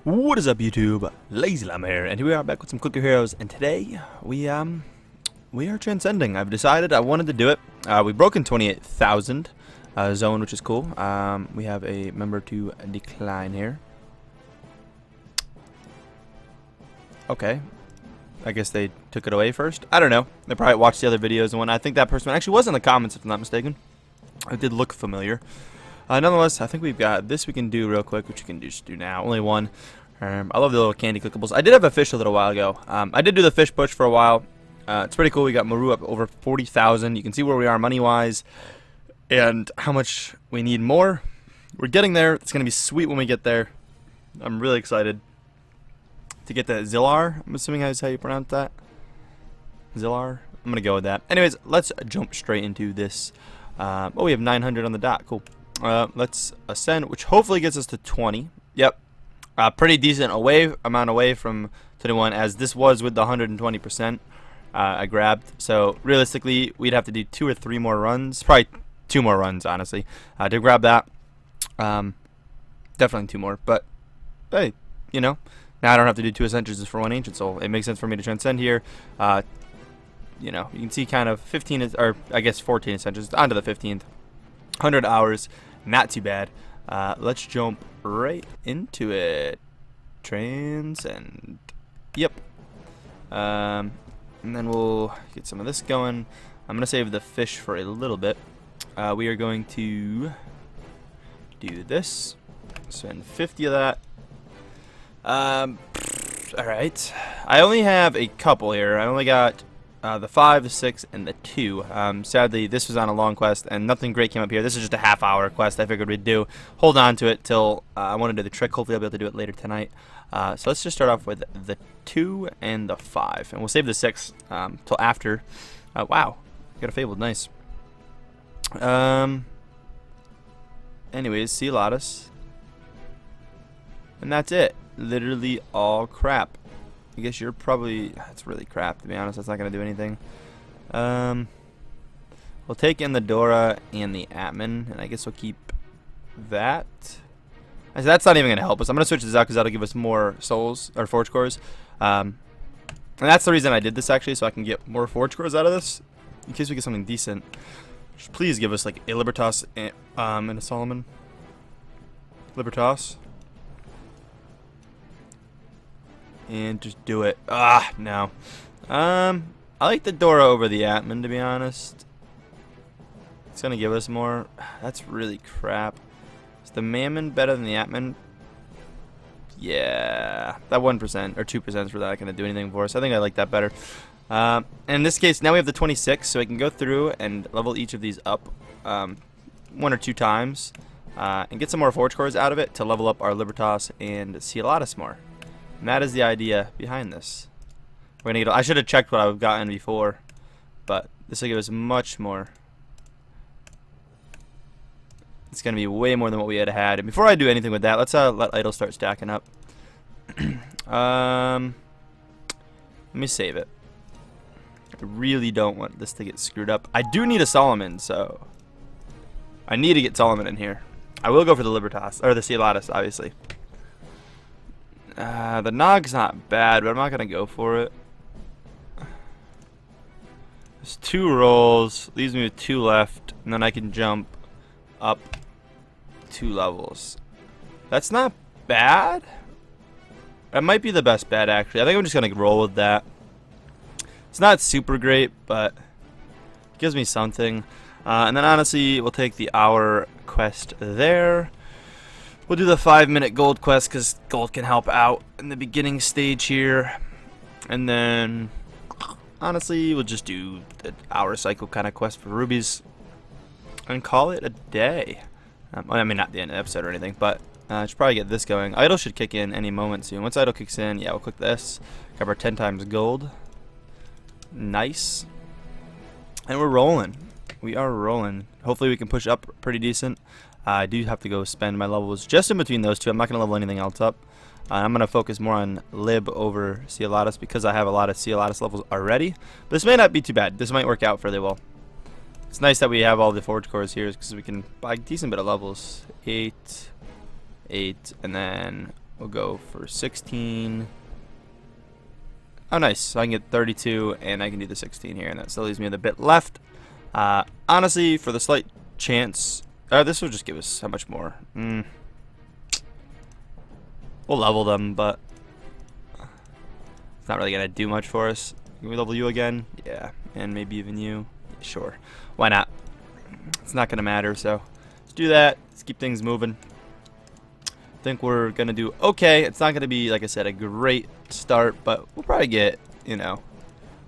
What is up, YouTube? LazeeLlama here, and here we are back with some Clicker Heroes, and today we are transcending. I've decided I wanted to do it. We broke in 28,000 zone, which is cool. We have a member to decline here. Okay, I guess they took it away first. I don't know. They probably watched the other videos and whatnot. I think that person actually was in the comments, if I'm not mistaken. It did look familiar. Nonetheless, I think we've got this we can do real quick, which you can just do now. Only one. I love the little candy clickables. I did have a fish a little while ago. I did do the fish push for a while. It's pretty cool. We got Maru up over 40,000. You can see where we are money-wise and how much we need more. We're getting there. It's going to be sweet when we get there. I'm really excited to get that Zillar. I'm assuming that's how you pronounce that. Zillar. I'm going to go with that. Anyways, let's jump straight into this. Oh, we have 900 on the dot. Cool. Let's ascend, which hopefully gets us to 20. Yep. Pretty decent amount away from 21, as this was with the 120% I grabbed. So realistically, we'd have to do 2 or 3 more runs. Probably 2 more runs, honestly, to grab that. Definitely 2 more. But hey, you know, now I don't have to do 2 ascensions for 1 ancient soul. It makes sense for me to transcend here. You know, you can see kind of 15, or I guess 14 ascensions onto the 15th. 100 hours. Not too bad. Let's jump right into it. Transcend. Yep. And then we'll get some of this going. I'm going to save the fish for a little bit. We are going to do this. Spend 50 of that. Alright. I only have a couple here. I only got the 5, the 6, and the 2. Sadly, this was on a long quest, and nothing great came up here. This is just a half-hour quest I figured we'd do. Hold on to it till I want to do the trick. Hopefully, I'll be able to do it later tonight. So let's just start off with the 2 and the 5. And we'll save the 6 till after. Wow. Got a fabled. Nice. Anyways, see Lattice. And that's it. Literally all crap. I guess you're probably... That's really crap, to be honest. That's not going to do anything. We'll take in the Dora and the Atman, and I guess we'll keep that. That's not even going to help us. I'm going to switch this out because that'll give us more souls, or forge cores. And that's the reason I did this, actually, so I can get more forge cores out of this, in case we get something decent. Just please give us, like, a Libertas and a Solomon. Libertas. And just do it. No. I like the Dora over the Atman, to be honest. It's gonna give us more. That's really crap. Is the Mammon better than the Atman? Yeah. That 1% or 2% is really not gonna do anything for us. I think I like that better. And in this case, now we have the 26, so I can go through and level each of these up 1 or 2 times. And get some more forge cores out of it to level up our Libertas and Cielatus more. And that is the idea behind this. We're gonna get. I should have checked what I've gotten before, but this will give us much more. It's gonna be way more than what we had. And before I do anything with that, let's let Idol start stacking up. Let me save it. I really don't want this to get screwed up. I do need a Solomon, so I need to get Solomon in here. I will go for the Libertas or the Cielatus, obviously. The Nog's not bad, but I'm not going to go for it. There's 2 rolls. Leaves me with 2 left. And then I can jump up 2 levels. That's not bad. That might be the best bet, actually. I think I'm just going to roll with that. It's not super great, but it gives me something. And then, honestly, we'll take the hour quest there. We'll do the 5-minute gold quest because gold can help out in the beginning stage here. And then, honestly, we'll just do the hour cycle kind of quest for rubies and call it a day. I mean, not the end of the episode or anything, but I should probably get this going. Idol should kick in any moment soon. Once Idol kicks in, yeah, we'll click this. Grab our 10 times gold. Nice. And we're rolling. We are rolling. Hopefully we can push up pretty decent. I do have to go spend my levels just in between those 2. I'm not going to level anything else up. I'm going to focus more on Lib over Cielatus because I have a lot of Cielatus levels already. But this may not be too bad. This might work out fairly well. It's nice that we have all the forge cores here because we can buy a decent bit of levels. 8, 8, and then We'll go for 16. Oh, nice. So I can get 32, and I can do the 16 here, and that still leaves me with a bit left. Honestly, for the slight chance, this will just give us how much more? We'll level them, but it's not really gonna do much for us. Can we level you again? Yeah, and maybe even you. Sure, why not? It's not gonna matter, so let's do that. Let's keep things moving. I think we're gonna do okay. It's not gonna be, like I said, a great start, but we'll probably get, you know,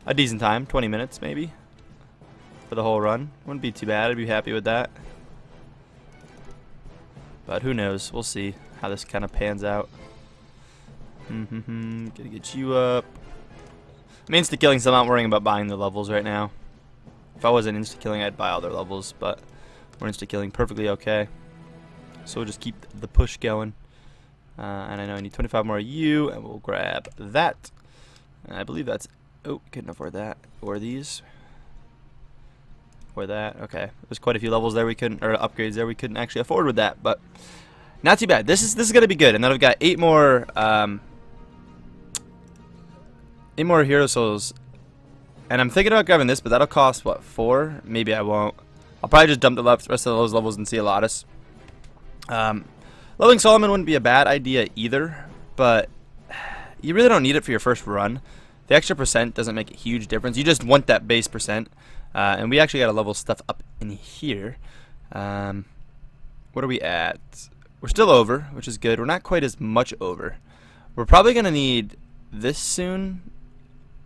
a decent time, 20 minutes maybe, for the whole run. Wouldn't be too bad. I'd be happy with that. But who knows? We'll see how this kind of pans out. Gonna get you up. I'm insta-killing, so I'm not worrying about buying the levels right now. If I wasn't insta-killing, I'd buy all their levels, but we're insta-killing perfectly okay. So we'll just keep the push going. And I know I need 25 more of you, and we'll grab that. And I believe that's... Oh, couldn't afford that. Or these. Or that. Okay. There's quite a few levels there we couldn't... Or upgrades there we couldn't actually afford with that, but... Not too bad. This is going to be good. And then I've got 8 more... 8 more hero souls. And I'm thinking about grabbing this, but that'll cost, what, 4? Maybe I won't. I'll probably just dump the rest of those levels and see a Lotus. Leveling Solomon wouldn't be a bad idea either, but you really don't need it for your first run. The extra percent doesn't make a huge difference. You just want that base percent. And we actually got to level stuff up in here. What are we at? We're still over, which is good. We're not quite as much over. We're probably going to need this soon,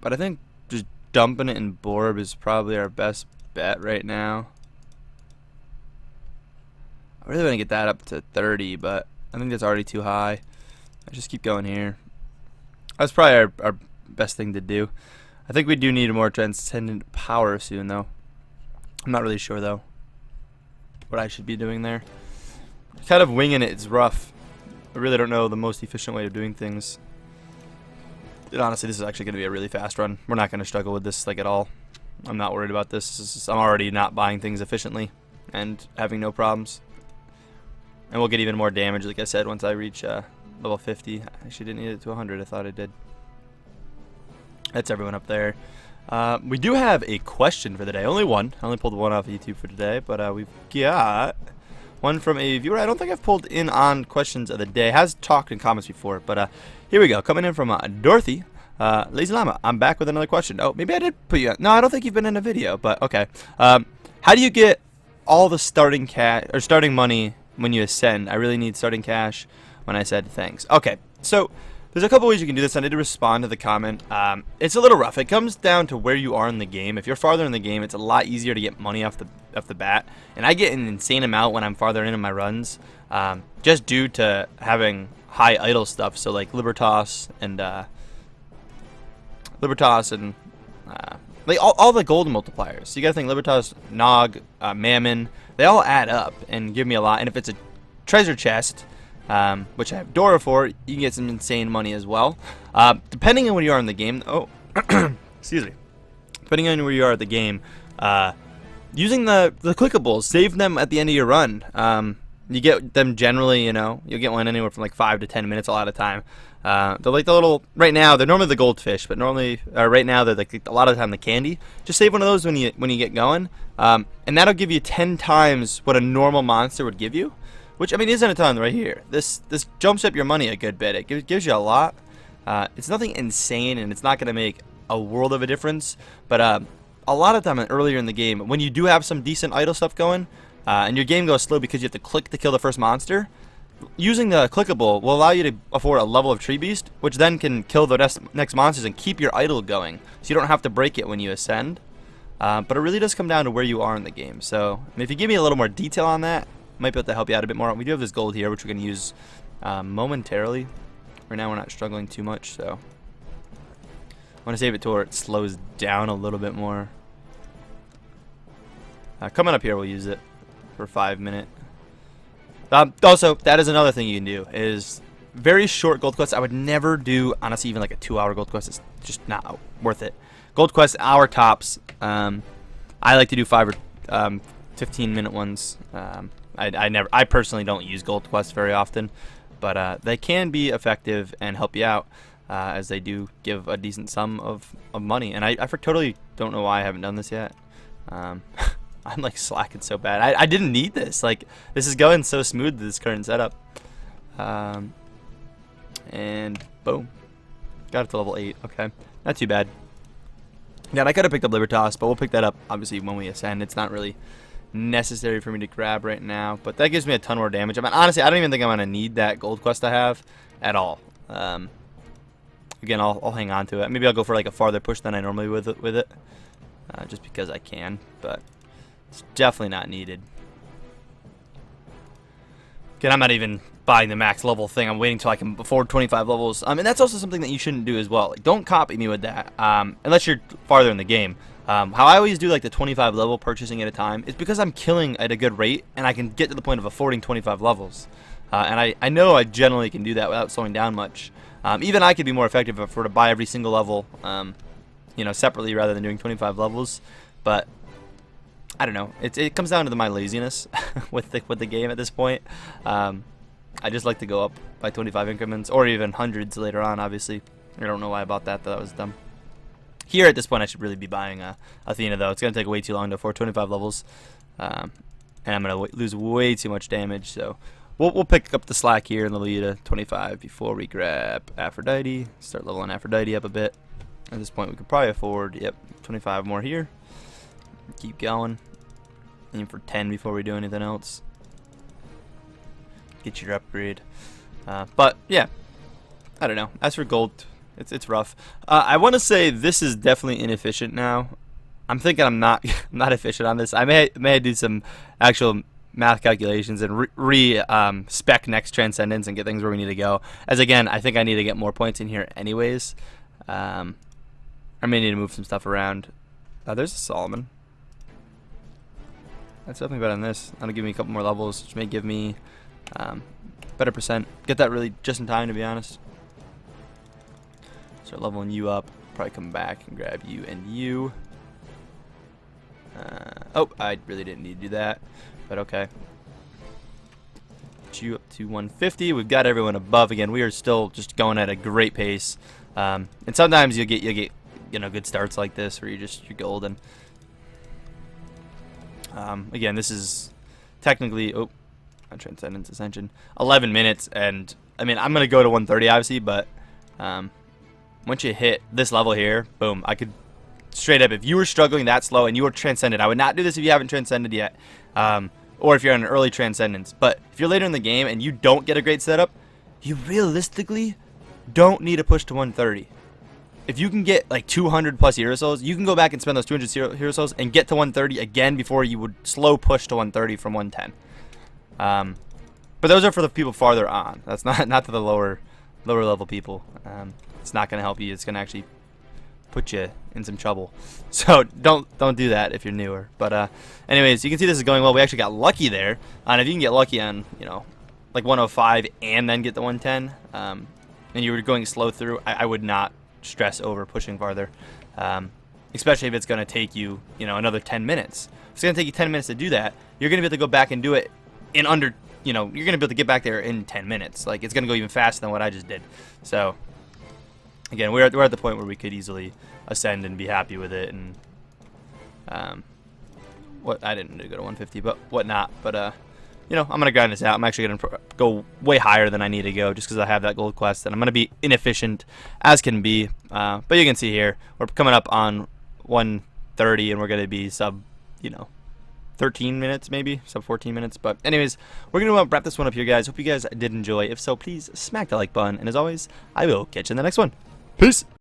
but I think just dumping it in Borb is probably our best bet right now. I really want to get that up to 30, but I think that's already too high. I just keep going here. That's probably our best thing to do. I think we do need more transcendent power soon, though. I'm not really sure, though, what I should be doing there. Kind of winging it is rough. I really don't know the most efficient way of doing things. And honestly, this is actually going to be a really fast run. We're not going to struggle with this like at all. I'm not worried about this. I'm already not buying things efficiently and having no problems. And we'll get even more damage, like I said, once I reach level 50. I actually didn't need it to 100. I thought I did. That's everyone up there. We do have a question for the day. Only one. I only pulled one off of YouTube for today, but we've got one from a viewer. I don't think I've pulled in on questions of the day. Has talked in comments before, but here we go. Coming in from Dorothy. LazeeLlama, I'm back with another question. Oh, maybe I did put you on. No, I don't think you've been in a video, but okay. How do you get all the starting cash or starting money when you ascend? I really need starting cash when I said thanks. Okay, so there's a couple ways you can do this. I need to respond to the comment. It's a little rough. It comes down to where you are in the game. If you're farther in the game, it's a lot easier to get money off the bat. And I get an insane amount when I'm farther in my runs, just due to having high idle stuff. So like Libertas and like all the gold multipliers. So you gotta think Libertas, Nog, Mammon. They all add up and give me a lot. And if it's a treasure chest, which I have Dora for, you can get some insane money as well. Depending on where you are in the game, excuse me. Depending on where you are at the game, using the clickables, save them at the end of your run. You get them generally, you know, you'll get one anywhere from like 5 to 10 minutes a lot of time. They're like the little, right now, they're normally the goldfish, but normally, right now, they're like a lot of the time the candy. Just save one of those when you get going, and that'll give you 10 times what a normal monster would give you, which, I mean, isn't a ton right here. This jumps up your money a good bit. It gives you a lot. It's nothing insane, and it's not going to make a world of a difference, but a lot of time earlier in the game, when you do have some decent idle stuff going, and your game goes slow because you have to click to kill the first monster, using the clickable will allow you to afford a level of Tree Beast, which then can kill the next monsters and keep your idle going, so you don't have to break it when you ascend. But it really does come down to where you are in the game. So if you give me a little more detail on that, I might be able to help you out a bit more. We do have this gold here, which we're going to use momentarily. Right now we're not struggling too much, so I want to save it to where it slows down a little bit more. Coming up here, we'll use it for 5 minutes. Also, that is another thing you can do, is very short gold quests. I would never do, honestly, even like a 2-hour gold quest. It's just not worth it. Gold quests, hour tops. I like to do 5 or 15-minute ones. I personally don't use gold quests very often. but they can be effective and help you out, as they do give a decent sum of money. And I totally don't know why I haven't done this yet. I'm like slacking so bad. I didn't need this. Like, this is going so smooth, this current setup. And boom, got it to level 8. Okay, not too bad. Yeah, I could have picked up Libertas, but we'll pick that up obviously when we ascend. It's not really necessary for me to grab right now, but that gives me a ton more damage. I mean, honestly, I don't even think I'm gonna need that gold quest I have at all. Again, I'll hang on to it. Maybe I'll go for like a farther push than I normally with it, just because I can, but it's definitely not needed. Again, I'm not even buying the max level thing. I'm waiting till I can afford 25 levels. And that's also something that you shouldn't do as well. Like, don't copy me with that, unless you're farther in the game. How I always do like the 25 level purchasing at a time is because I'm killing at a good rate, and I can get to the point of affording 25 levels. And I know I generally can do that without slowing down much. Even I could be more effective if I were to buy every single level, you know, separately rather than doing 25 levels. But I don't know. It comes down to my laziness with the game at this point. I just like to go up by 25 increments, or even hundreds later on. Obviously, I don't know why I bought that. That was dumb. Here at this point, I should really be buying Athena, though. It's gonna take way too long to afford 25 levels, and I'm gonna lose way too much damage. So we'll pick up the slack here and level you to 25 before we grab Aphrodite. Start leveling Aphrodite up a bit. At this point, we could probably afford 25 more here. Keep going. Aim for 10 before we do anything else. Get your upgrade. But yeah, I don't know. As for gold, it's rough. I want to say this is definitely inefficient now. I'm thinking I'm not efficient on this. I may do some actual math calculations and spec next Transcendence and get things where we need to go. As again, I think I need to get more points in here anyways. I may need to move some stuff around. There's a Solomon. That's definitely better than this. That'll give me a couple more levels, which may give me better percent. Get that really just in time, to be honest. Start leveling you up. Probably come back and grab you and you. Oh, I really didn't need to do that, but okay. Get you up to 150. We've got everyone above again. We are still just going at a great pace. And sometimes you get you know, good starts like this where you're golden. Again, this is technically Transcendence Ascension 11 minutes, and I mean, I'm gonna go to 130 obviously, but once you hit this level here, boom, I could straight up, if you were struggling that slow and you were Transcended, I would not do this if you haven't Transcended yet, or if you're on an early Transcendence. But if you're later in the game and you don't get a great setup, you realistically don't need to push to 130. If you can get like 200 plus hero souls, you can go back and spend those 200 hero souls and get to 130 again before you would slow push to 130 from 110. But those are for the people farther on. That's not to the lower level people. It's not going to help you. It's going to actually put you in some trouble. So don't do that if you're newer. But anyways, you can see this is going well. We actually got lucky there. And if you can get lucky on, you know, like 105 and then get the 110, and you were going slow through, I would not stress over pushing farther, especially if it's going to take you, you know, another 10 minutes. If it's going to take you 10 minutes to do that, you're going to be able to go back and do it in under, you know, you're going to be able to get back there in 10 minutes. Like, it's going to go even faster than what I just did. So again, we're at the point where we could easily ascend and be happy with it, and what I didn't go to 150, but whatnot. But you know, I'm gonna grind this out. I'm actually gonna go way higher than I need to go, just because I have that gold quest, and I'm gonna be inefficient as can be. But you can see here we're coming up on 130, and we're gonna be sub, you know, 13 minutes, maybe sub 14 minutes. But anyways, we're gonna wrap this one up here, guys. Hope you guys did enjoy. If so, please smack the like button, and as always, I will catch you in the next one. Peace.